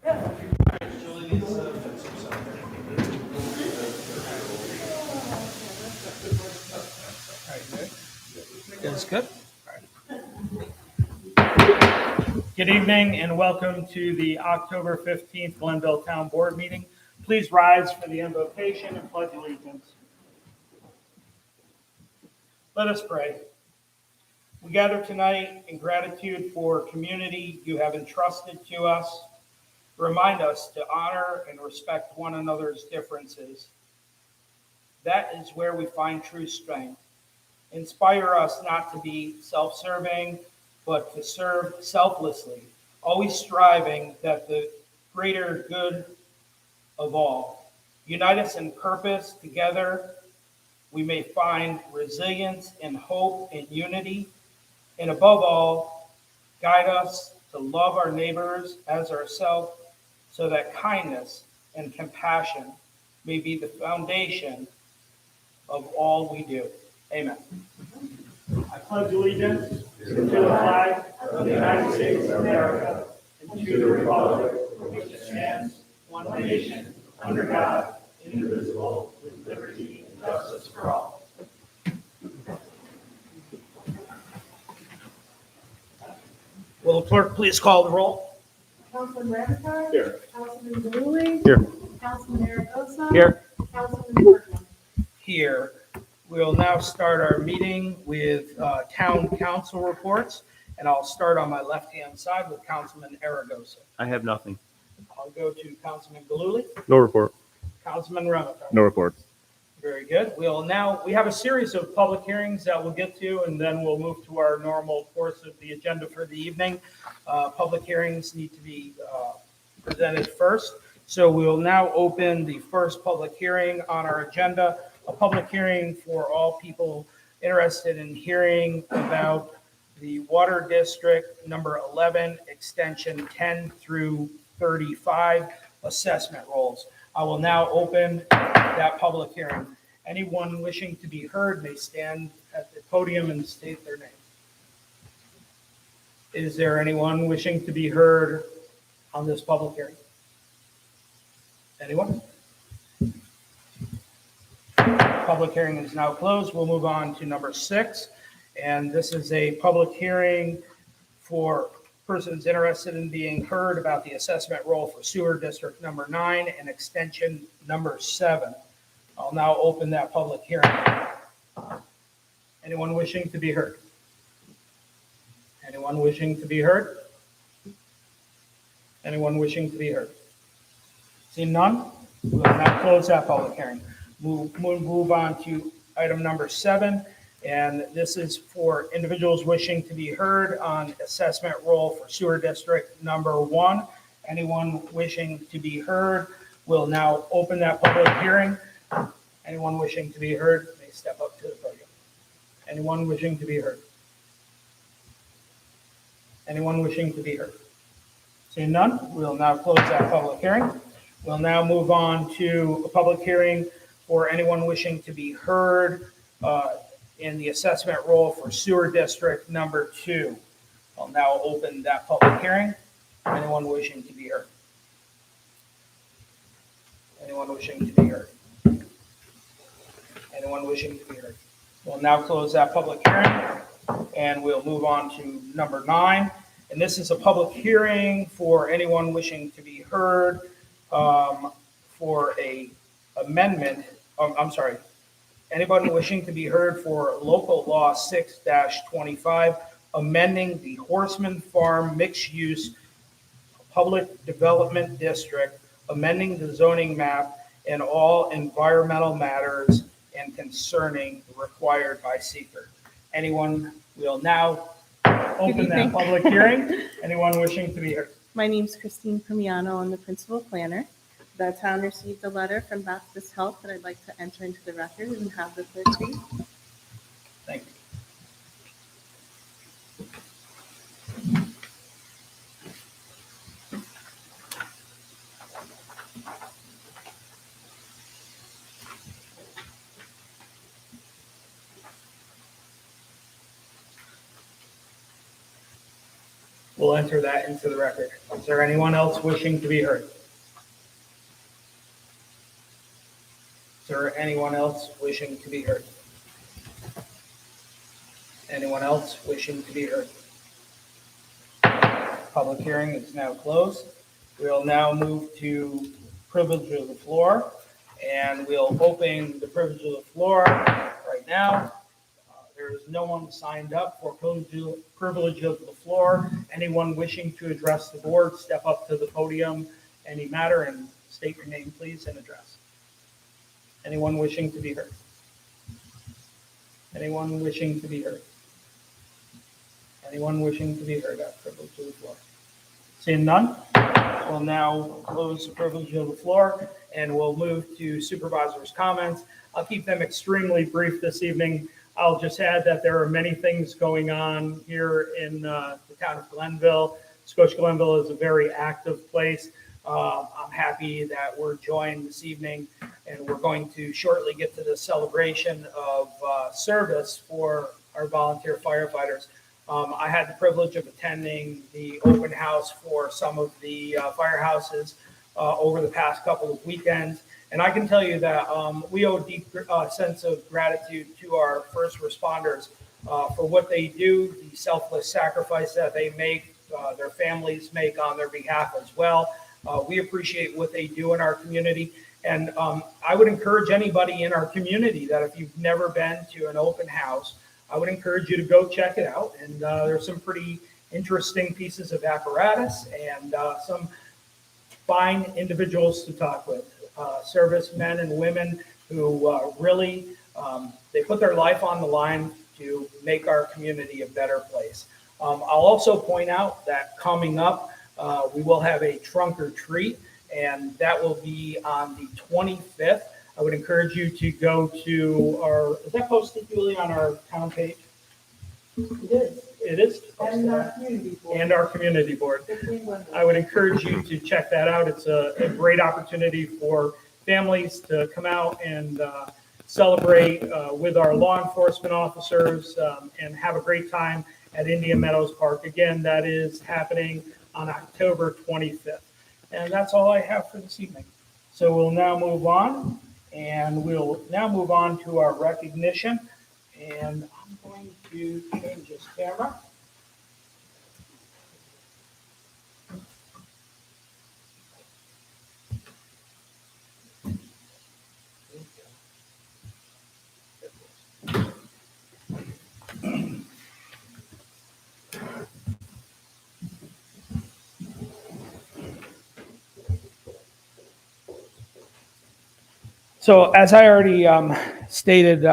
That's good. Good evening and welcome to the October 15th Glenville Town Board meeting. Please rise for the invocation and pledge allegiance. Let us pray. We gather tonight in gratitude for community you have entrusted to us. Remind us to honor and respect one another's differences. That is where we find true strength. Inspire us not to be self-serving, but to serve selflessly, always striving that the greater good of all. Unite us in purpose. Together we may find resilience and hope and unity. And above all, guide us to love our neighbors as ourselves so that kindness and compassion may be the foundation of all we do. Amen. I pledge allegiance to the flag of the United States of America and to the republic for which it stands, one nation, under God, indivisible, with liberty and justice for all. Will the clerk please call the roll? Councilman Ramichardt? Here. Councilman Galuli? Here. Councilman Aragosa? Here. Councilman Bergman? Here. We'll now start our meeting with town council reports, and I'll start on my left-hand side with Councilman Aragosa. I have nothing. I'll go to Councilman Galuli. No report. Councilman Ramichardt. No report. Very good. We have a series of public hearings that we'll get to, and then we'll move to our normal course of the agenda for the evening. Public hearings need to be presented first. So we will now open the first public hearing on our agenda, a public hearing for all people interested in hearing about the Water District number 11, extension 10 through 35 assessment rolls. I will now open that public hearing. Anyone wishing to be heard may stand at the podium and state their name. Is there anyone wishing to be heard on this public hearing? Anyone? Public hearing is now closed. We'll move on to number 6. And this is a public hearing for persons interested in being heard about the assessment roll for sewer district number 9 and extension number 7. I'll now open that public hearing. Anyone wishing to be heard? Anyone wishing to be heard? Anyone wishing to be heard? Seeing none, we'll now close that public hearing. Move on to item number 7, and this is for individuals wishing to be heard on assessment roll for sewer district number 1. Anyone wishing to be heard will now open that public hearing. Anyone wishing to be heard may step up to the podium. Anyone wishing to be heard? Anyone wishing to be heard? Seeing none, we'll now close that public hearing. We'll now move on to a public hearing for anyone wishing to be heard in the assessment roll for sewer district number 2. I'll now open that public hearing. Anyone wishing to be heard? Anyone wishing to be heard? Anyone wishing to be heard? We'll now close that public hearing, and we'll move on to number 9. And this is a public hearing for anyone wishing to be heard for a amendment. Anyone wishing to be heard for local law 6-25, amending the Horseman Farm mixed-use public development district, amending the zoning map and all environmental matters and concerning required by seeker. Anyone will now open that public hearing. Anyone wishing to be heard? My name is Christine Primiano. I'm the principal planner. The town received a letter from Baptist Health that I'd like to enter into the record and have the clerk read. Thank you. We'll enter that into the record. Is there anyone else wishing to be heard? Is there anyone else wishing to be heard? Anyone else wishing to be heard? Public hearing is now closed. We'll now move to privilege of the floor, and we'll open the privilege of the floor right now. There is no one signed up for privilege of the floor. Anyone wishing to address the board, step up to the podium, any matter, and state your name, please, and address. Anyone wishing to be heard? Anyone wishing to be heard? Anyone wishing to be heard at privilege of the floor? Seeing none, we'll now close the privilege of the floor, and we'll move to supervisors' comments. I'll keep them extremely brief this evening. I'll just add that there are many things going on here in the town of Glenville. Scotia Glenville is a very active place. I'm happy that we're joined this evening, and we're going to shortly get to the celebration of service for our volunteer firefighters. I had the privilege of attending the open house for some of the firehouses over the past couple of weekends. And I can tell you that we owe a deep sense of gratitude to our first responders for what they do, the selfless sacrifice that they make, their families make on their behalf as well. We appreciate what they do in our community. And I would encourage anybody in our community that if you've never been to an open house, I would encourage you to go check it out. And there's some pretty interesting pieces of apparatus and some fine individuals to talk with. Servicemen and women who really, they put their life on the line to make our community a better place. I'll also point out that coming up, we will have a trunk or treat, and that will be on the 25th. I would encourage you to go to our, is that posted, Julie, on our town page? It is. It is. And our community board. And our community board. I would encourage you to check that out. It's a great opportunity for families to come out and celebrate with our law enforcement officers and have a great time at Indian Meadows Park. Again, that is happening on October 25th. And that's all I have for this evening. So we'll now move on, and we'll now move on to our recognition. And I'm going to change this camera. So as I already stated,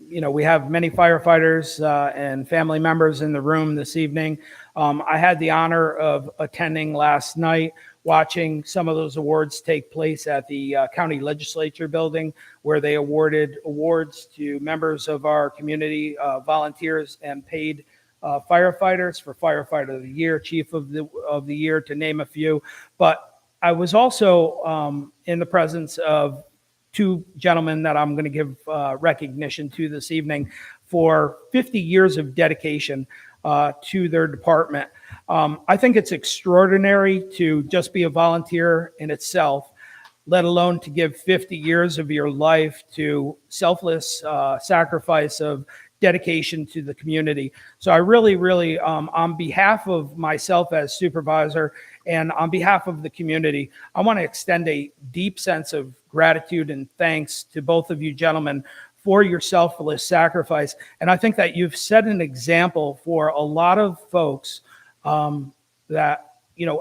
we have many firefighters and family members in the room this evening. I had the honor of attending last night, watching some of those awards take place at the county legislature building, where they awarded awards to members of our community, volunteers and paid firefighters for Firefighter of the Year, Chief of the Year, to name a few. But I was also in the presence of two gentlemen that I'm going to give recognition to this evening for 50 years of dedication to their department. I think it's extraordinary to just be a volunteer in itself, let alone to give 50 years of your life to selfless sacrifice of dedication to the community. So I really, on behalf of myself as supervisor and on behalf of the community, I want to extend a deep sense of gratitude and thanks to both of you gentlemen for your selfless sacrifice. And I think that you've set an example for a lot of folks that,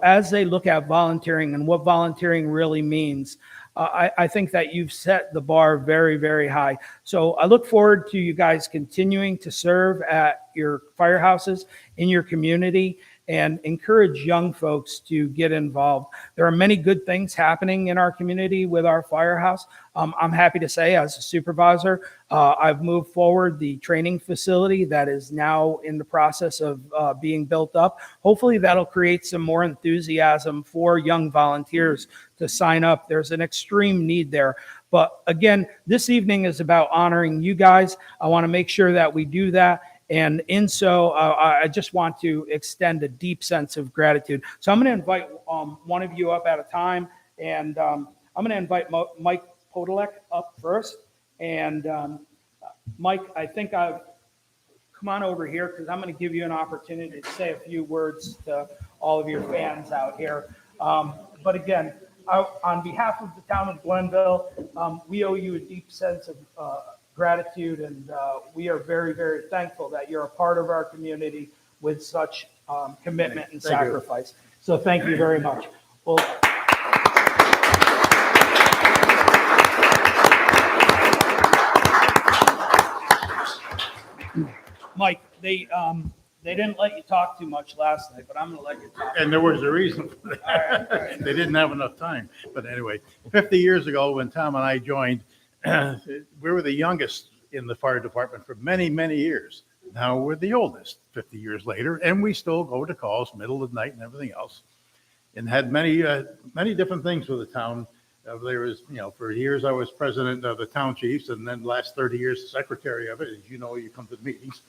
as they look at volunteering and what volunteering really means, I think that you've set the bar very, very high. So I look forward to you guys continuing to serve at your firehouses in your community and encourage young folks to get involved. There are many good things happening in our community with our firehouse. I'm happy to say, as a supervisor, I've moved forward the training facility that is now in the process of being built up. Hopefully that'll create some more enthusiasm for young volunteers to sign up. There's an extreme need there. But again, this evening is about honoring you guys. I want to make sure that we do that. And in so, I just want to extend a deep sense of gratitude. So I'm going to invite one of you up at a time, and I'm going to invite Mike Podolek up first. And Mike, I think I've come on over here because I'm going to give you an opportunity to say a few words to all of your fans out here. But again, on behalf of the town of Glenville, we owe you a deep sense of gratitude, and we are very, very thankful that you're a part of our community with such commitment and sacrifice. So thank you very much. Well, Mike, they didn't let you talk too much last night, but I'm going to let you talk. And there was a reason for that. All right. They didn't have enough time. But anyway, 50 years ago, when Tom and I joined, we were the youngest in the fire department for many, many years. Now we're the oldest 50 years later, and we still go to calls middle of the night and everything else, and had many different things with the town. There was, for years I was president of the town chiefs, and then the last 30 years, secretary of it. As you know, you come to the meetings.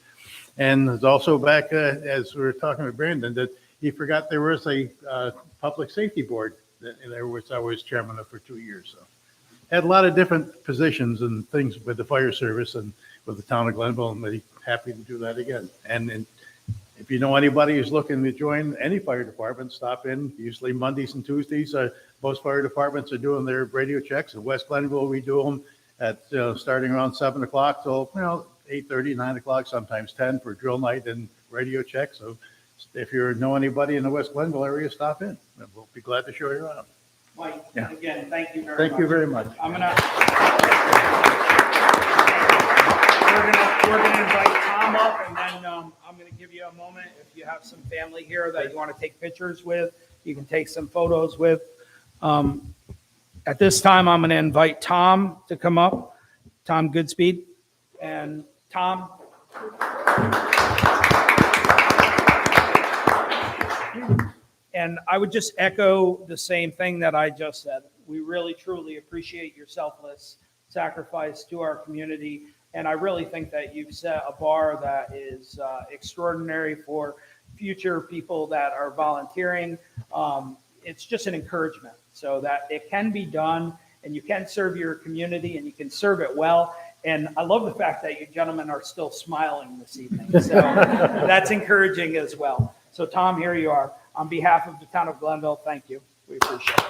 And it's also back, as we were talking with Brandon, that he forgot there was a public safety board that I was chairman of for 2 years. So had a lot of different positions and things with the fire service and with the town of Glenville, and really happy to do that again. And if you know anybody who's looking to join any fire department, stop in. Usually Mondays and Tuesdays, most fire departments are doing their radio checks. In West Glenville, we do them at starting around 7 o'clock till 8:30, 9 o'clock, sometimes 10 for drill night and radio check. So if you know anybody in the West Glenville area, stop in. And we'll be glad to show you around. Mike, Yeah. again, thank you very much. Thank you very much. We're gonna invite Tom up, and then I'm gonna give you a moment. If you have some family here that you want to take pictures with, you can take some photos with. At this time, I'm gonna invite Tom to come up, Tom Goodspeed. And Tom. And I would just echo the same thing that I just said. We really, truly appreciate your selfless sacrifice to our community. And I really think that you've set a bar that is extraordinary for future people that are volunteering. It's just an encouragement so that it can be done, and you can serve your community, and you can serve it well. And I love the fact that you gentlemen are still smiling this evening. So that's encouraging as well. So Tom, here you are. On behalf of the town of Glenville, thank you. We appreciate it.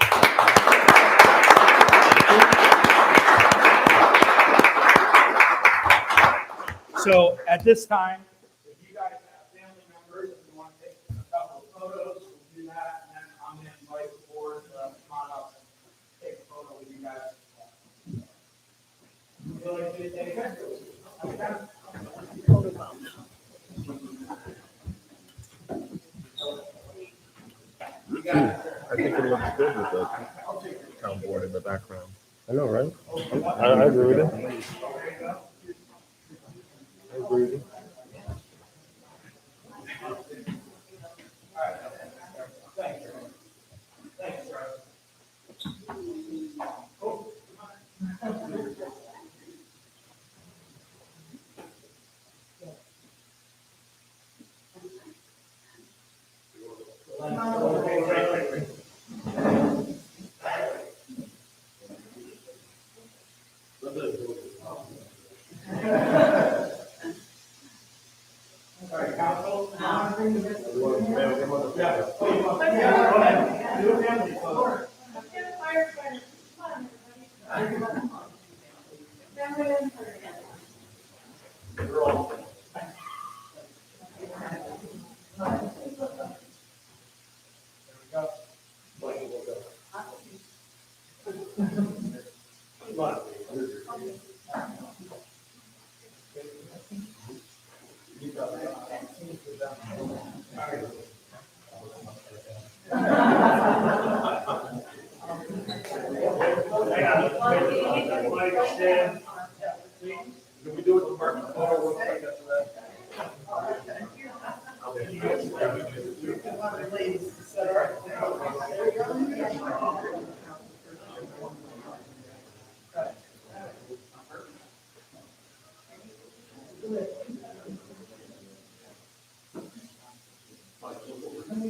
So at this time, if you guys have family members, if you want to take a couple of photos, we'll do that. And then I'm going to invite the board to come on up and take a photo with you guys. Would you like to take it? Okay. I think it looks good with the town board in the background. I know, right? I agree with it. I agree with it.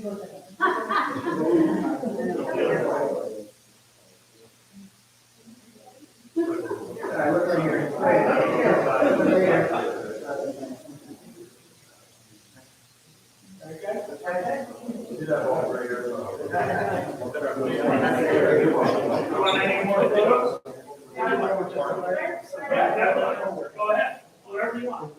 Go ahead, whatever you want.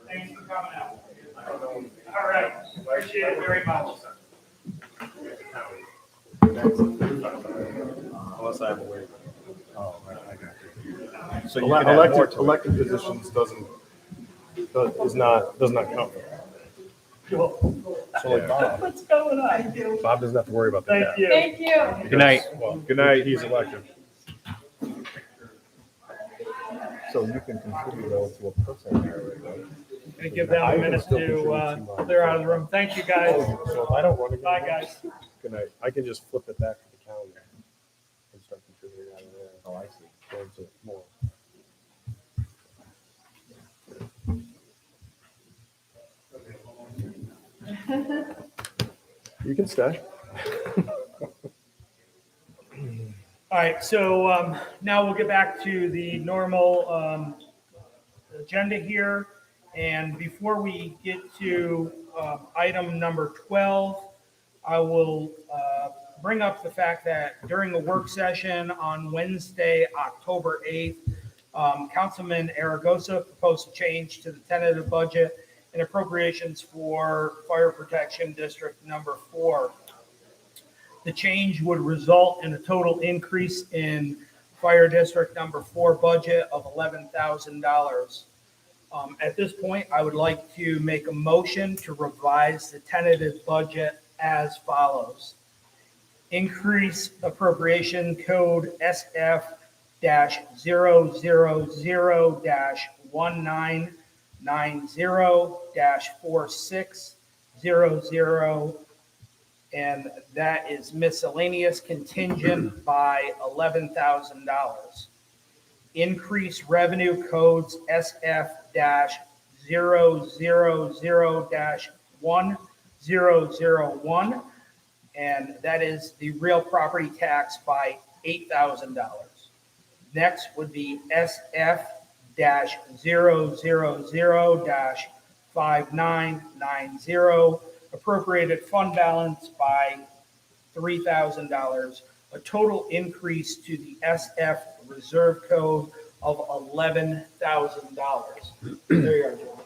Thanks for coming out. All right, appreciate it very much. Unless I have a waiver. Oh, I got you. So you Ele- can add more Elected, to it. elected positions does not count. So like Bob, What's going on? Bob doesn't have to worry about Thank that. you. Thank you. Good night. Well, good night. He's elected. So you can contribute though to a person there, right? Gonna give them a minute to clear out of the room. Thank you, guys. So if I don't run again. Bye, guys. Good night. I can just flip it back to the calendar and start contributing out of there. Oh, I see. Towards it more. You can stay. All right, so now we'll get back to the normal agenda here. And before we get to item number 12, I will bring up the fact that during a work session on Wednesday, October 8th, Councilman Aragosa proposed a change to the tentative budget and appropriations for Fire Protection District Number 4. The change would result in a total increase in Fire District Number 4 budget of $11,000. At this point, I would like to make a motion to revise the tentative budget as follows. Increase appropriation code SF-000-1990-4600, and that is miscellaneous contingent by $11,000. Increase revenue codes SF-000-1001, and that is the real property tax by $8,000. Next would be SF-000-5990, appropriated fund balance by $3,000, a total increase to the SF reserve code of $11,000. There you are, Joe.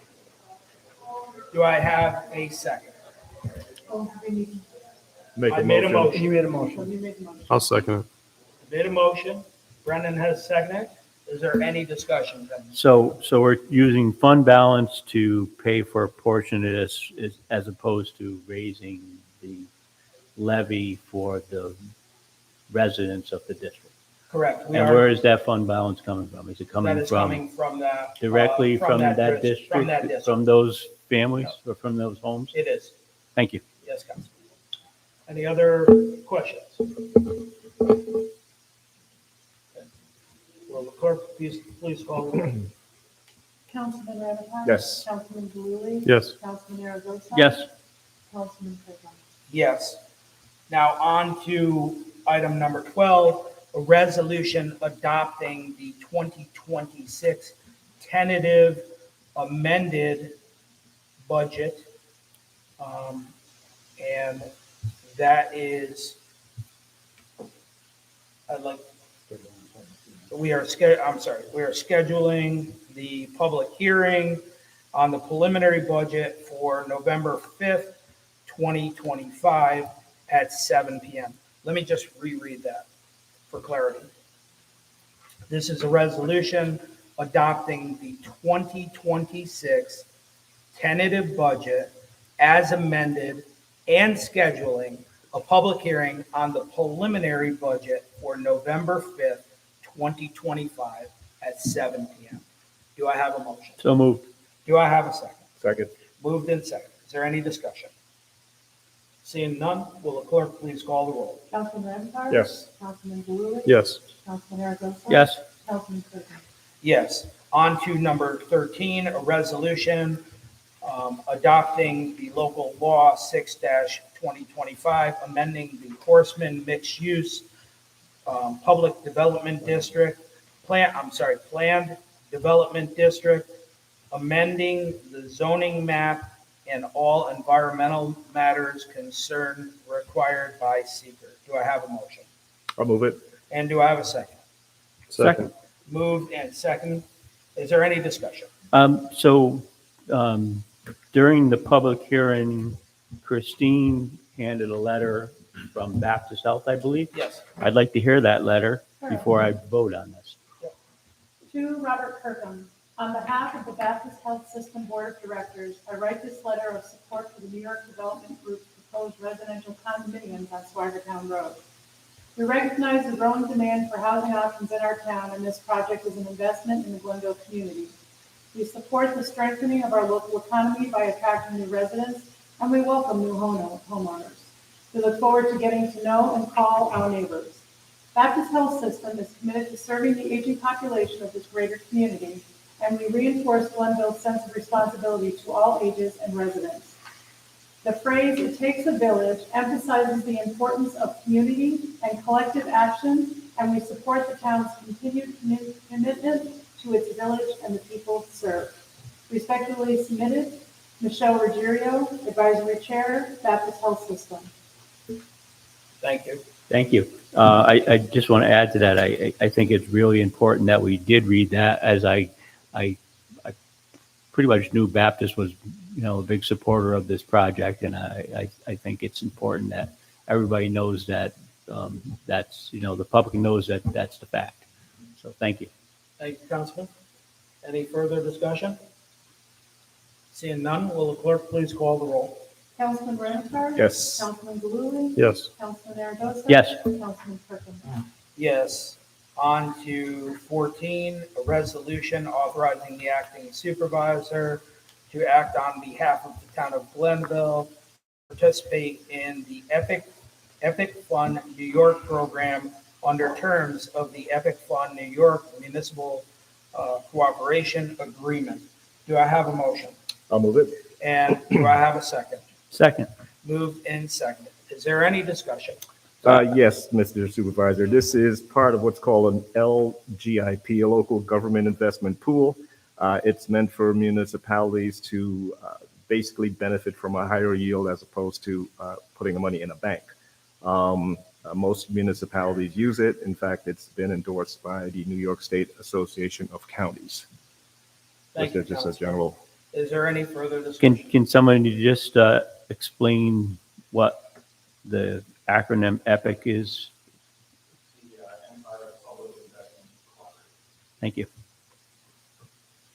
Do I have a second? Make I a made a motion. motion. You made a motion. You make a motion. I'll second it. Made a motion. Brendan has seconded. Is there any discussion? So we're using fund balance to pay for a portion of this as opposed to raising the levy for the residents of the district. Correct. We And are- where is that fund balance coming from? Is it That coming is from coming from that. directly from that From that district, district. from those families or from those homes? It is. Thank you. Yes, Councilman. Any other questions? Will the clerk please call the roll? Councilman Ramichardt? Yes. Councilman Blue? Yes. Councilman Aragosa? Yes. Councilman Trayvon? Yes. Now on to item number 12, a resolution adopting the 2026 tentative amended budget. And that is, we are scheduling the public hearing on the preliminary budget for November 5th, 2025 at 7 PM. Let me just reread that. for clarity. This is a resolution adopting the 2026 tentative budget as amended and scheduling a public hearing on the preliminary budget for November 5th, 2025 at 7 p.m. Do I have a motion? So moved. Do I have a second? Second. Moved and seconded. Is there any discussion? Seeing none, will the clerk please call the roll? Councilman Ramichardt? Yes. Councilman Blue? Yes. Councilman Aragosa? Yes. Councilman Kirkland? Yes. On to number 13, a resolution adopting the local law 6-2025, amending the Horseman Mixed Use Public Development District, Planned Development District, amending the zoning map and all environmental matters concerned required by seeker. Do I have a motion? I'll move it. And do I have a second? Second. Moved and second. Is there any discussion? During the public hearing, Christine handed a letter from Baptist Health, I believe. Yes. I'd like to hear that letter before I vote on this. To Robert Kirkham, on behalf of the Baptist Health System Board of Directors, I write this letter of support for the New York Development Group's proposed residential condominiums on Swagertown Road. We recognize the growing demand for housing options in our town, and this project is an investment in the Glenville community. We support the strengthening of our local economy by attracting new residents, and we welcome new homeowners. We look forward to getting to know and call our neighbors. Baptist Health System is committed to serving the aging population of this greater community, and we reinforce Glenville's sense of responsibility to all ages and residents. The phrase, "it takes a village," emphasizes the importance of community and collective action, and we support the town's continued commitment to its village and the people served. Respectfully submitted, Michelle Ruggiero, Advisory Chair, Baptist Health System. Thank you. Thank you. I just want to add to that. I think it's really important that we did read that, as I pretty much knew Baptist was, a big supporter of this project, and I think it's important that everybody knows that that's, the public knows that that's the fact. So thank you. Thank you, Councilman. Any further discussion? Seeing none, will the clerk please call the roll? Councilman Ramichardt? Yes. Councilman Blue? Yes. Councilman Aragosa? Yes. Councilman Kirkland? Yes. On to 14, a resolution authorizing the acting supervisor to act on behalf of the town of Glenville, participate in the Epic Fund New York program under terms of the Epic Fund New York Municipal Cooperation Agreement. Do I have a motion? I'll move it. And do I have a second? Second. Moved and seconded. Is there any discussion? Yes, Mr. Supervisor. This is part of what's called an LGIP, a local government investment pool. It's meant for municipalities to basically benefit from a higher yield as opposed to putting the money in a bank. Most municipalities use it. In fact, it's been endorsed by the New York State Association of Counties. Thank you, Just a Councilman. general. Is there any further discussion? Can someone just explain what the acronym EPIC is? Thank you.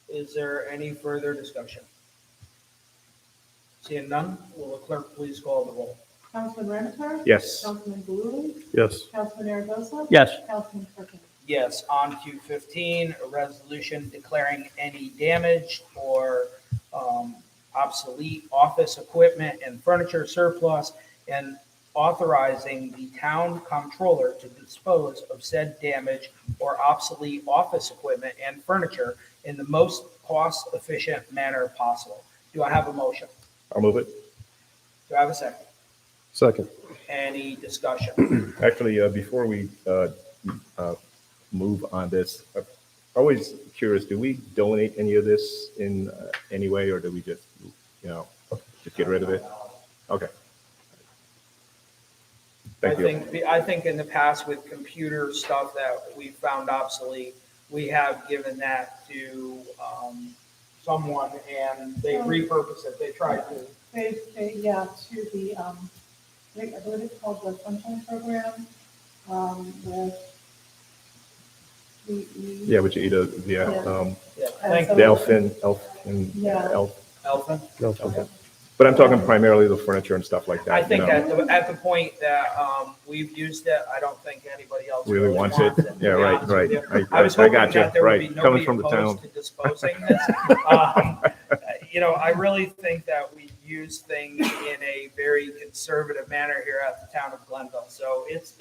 Is there any further discussion? Seeing none, will the clerk please call the roll? Councilman Ramichardt? Yes. Councilman Blue? Yes. Councilman Aragosa? Yes. Councilman Kirkland? Yes, on to 15, a resolution declaring any damaged or obsolete office equipment and furniture surplus and authorizing the town comptroller to dispose of said damaged or obsolete office equipment and furniture in the most cost-efficient manner possible. Do I have a motion? I'll move it. Do I have a second? Second. Any discussion? Actually, before we move on this, I'm always curious, do we donate any of this in any way, or do we just, just get rid of it? Okay. Thank you. I think in the past with computer stuff that we found obsolete, we have given that to someone and they repurpose it. They try to. To the, I believe it's called the Sunshine Program, with Yeah, would you eat Yeah, thank the you. elfin, Yeah. Elfin? Okay. But I'm talking primarily the furniture and stuff like that. I think you know. at the point that we've used it, I don't think anybody else Really really wants wants it? it. to Yeah, be right, honest with right. you. I- I was I hoping got you, that there would be right. Coming nobody from the opposed town. to disposing this. I really think that we use things in a very conservative manner here at the town of Glenville. So it's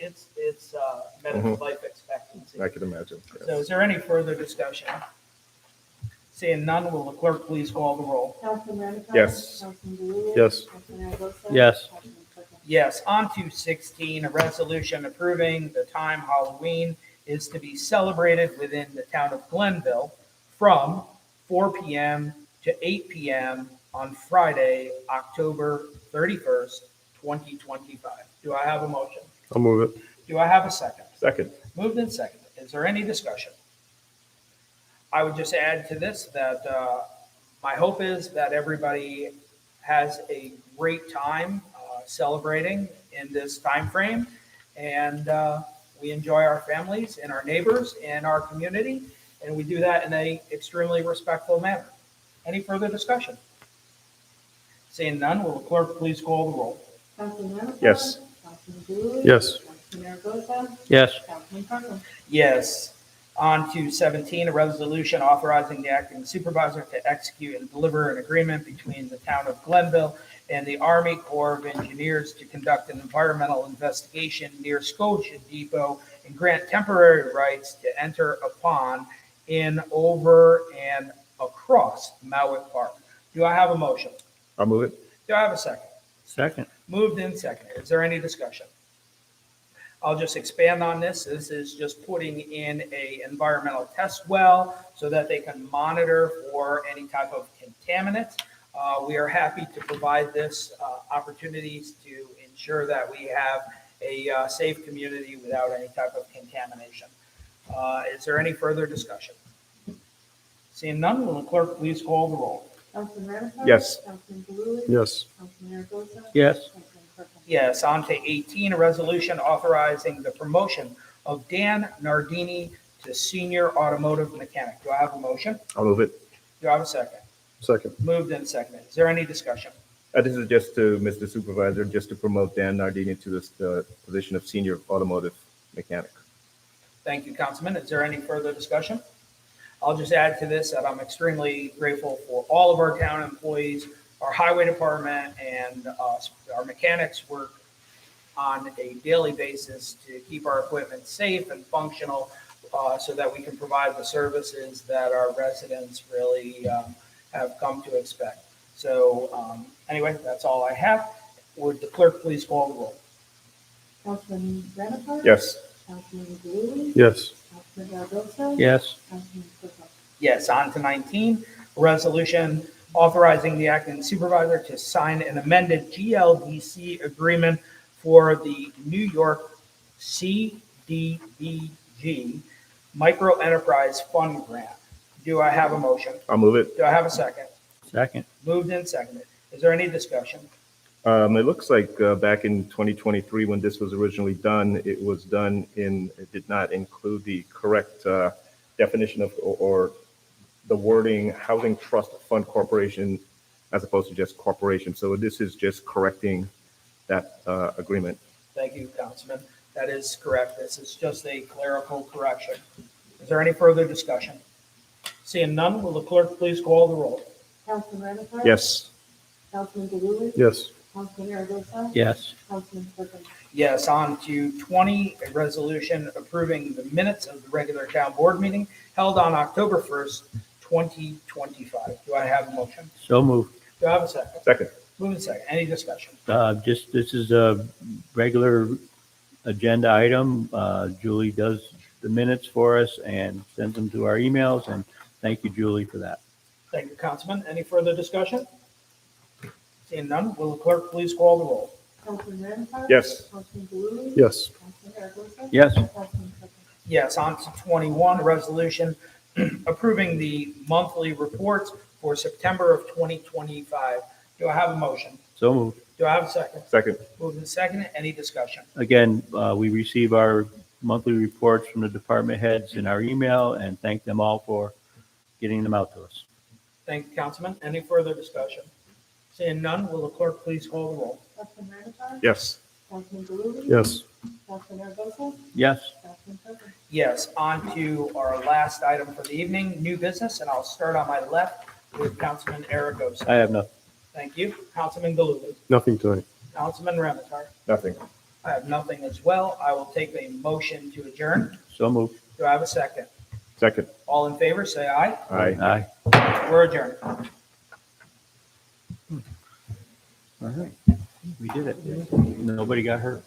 medical life expectancy. I can imagine. So is there any further discussion? Seeing none, will the clerk please call the roll? Councilman Ramichardt? Yes. Councilman Blue? Yes. Councilman Aragosa? Yes. Councilman Kirkland? Yes, on to 16, a resolution approving the time Halloween is to be celebrated within the town of Glenville from 4 p.m. to 8 p.m. on Friday, October 31st, 2025. Do I have a motion? I'll move it. Do I have a second? Second. Moved and seconded. Is there any discussion? I would just add to this that my hope is that everybody has a great time celebrating in this time frame, and we enjoy our families and our neighbors and our community, and we do that in a extremely respectful manner. Any further discussion? Seeing none, will the clerk please call the roll? Councilman Ramichardt? Yes. Councilman Blue? Yes. Councilman Aragosa? Yes. Councilman Kirkland? Yes. On to 17, a resolution authorizing the acting supervisor to execute and deliver an agreement between the town of Glenville and the Army Corps of Engineers to conduct an environmental investigation near Scotia Depot and grant temporary rights to enter upon, in, over, and across Mauick Park. Do I have a motion? I'll move it. Do I have a second? Second. Moved and seconded. Is there any discussion? I'll just expand on this. This is just putting in a environmental test well so that they can monitor for any type of contaminants. We are happy to provide this opportunities to ensure that we have a safe community without any type of contamination. Is there any further discussion? Seeing none, will the clerk please call the roll? Councilman Ramichardt? Yes. Councilman Blue? Yes. Councilman Aragosa? Yes. Councilman Kirkland? Yes, on to 18, a resolution authorizing the promotion of Dan Nardini to senior automotive mechanic. Do I have a motion? I'll move it. Do I have a second? Second. Moved and seconded. Is there any discussion? This is just to, Mr. Supervisor, just to promote Dan Nardini to this position of senior automotive mechanic. Thank you, Councilman. Is there any further discussion? I'll just add to this that I'm extremely grateful for all of our town employees, our highway department, and our mechanics work on a daily basis to keep our equipment safe and functional so that we can provide the services that our residents really have come to expect. So anyway, that's all I have. Would the clerk please call the roll? Councilman Ramichardt? Yes. Councilman Blue? Yes. Councilman Aragosa? Yes. Councilman Kirkland? Yes, on to 19, a resolution authorizing the acting supervisor to sign an amended GLDC agreement for the New York CDBG Micro Enterprise Fund Grant. Do I have a motion? I'll move it. Do I have a second? Second. Moved and seconded. Is there any discussion? It looks like back in 2023, when this was originally done, it was done it did not include the correct definition of or the wording Housing Trust Fund Corporation as opposed to just corporation. So this is just correcting that agreement. Thank you, Councilman. That is correct. This is just a clerical correction. Is there any further discussion? Seeing none, will the clerk please call the roll? Councilman Ramichardt? Yes. Councilman Blue? Yes. Councilman Aragosa? Yes. Councilman Kirkland? Yes, on to 20, a resolution approving the minutes of the regular town board meeting held on October 1st, 2025. Do I have a motion? So moved. Do I have a second? Second. Move in second. Any discussion? This is a regular agenda item. Julie does the minutes for us and sends them to our emails, and thank you, Julie, for that. Thank you, Councilman. Any further discussion? Seeing none, will the clerk please call the roll? Councilman Ramichardt? Yes. Councilman Blue? Yes. Councilman Aragosa? Yes. Councilman Kirkland? Yes, on to 21, a resolution approving the monthly reports for September of 2025. Do I have a motion? So moved. Do I have a second? Second. Moved and seconded. Any discussion? Again, we receive our monthly reports from the department heads in our email and thank them all for getting them out to us. Thank you, Councilman. Any further discussion? Seeing none, will the clerk please call the roll? Councilman Ramichardt? Yes. Councilman Blue? Yes. Councilman Aragosa? Yes, Councilman Kirkland? Yes, on to our last item for the evening, new business, and I'll start on my left with Councilman Aragosa. I have nothing. Thank you. Councilman Galuli. Nothing tonight. Councilman Remitar. Nothing. I have nothing as well. I will take a motion to adjourn. So moved. Do I have a second? Second. All in favor, say aye. Aye. Aye. We're adjourned. All right. We did it. Nobody got hurt.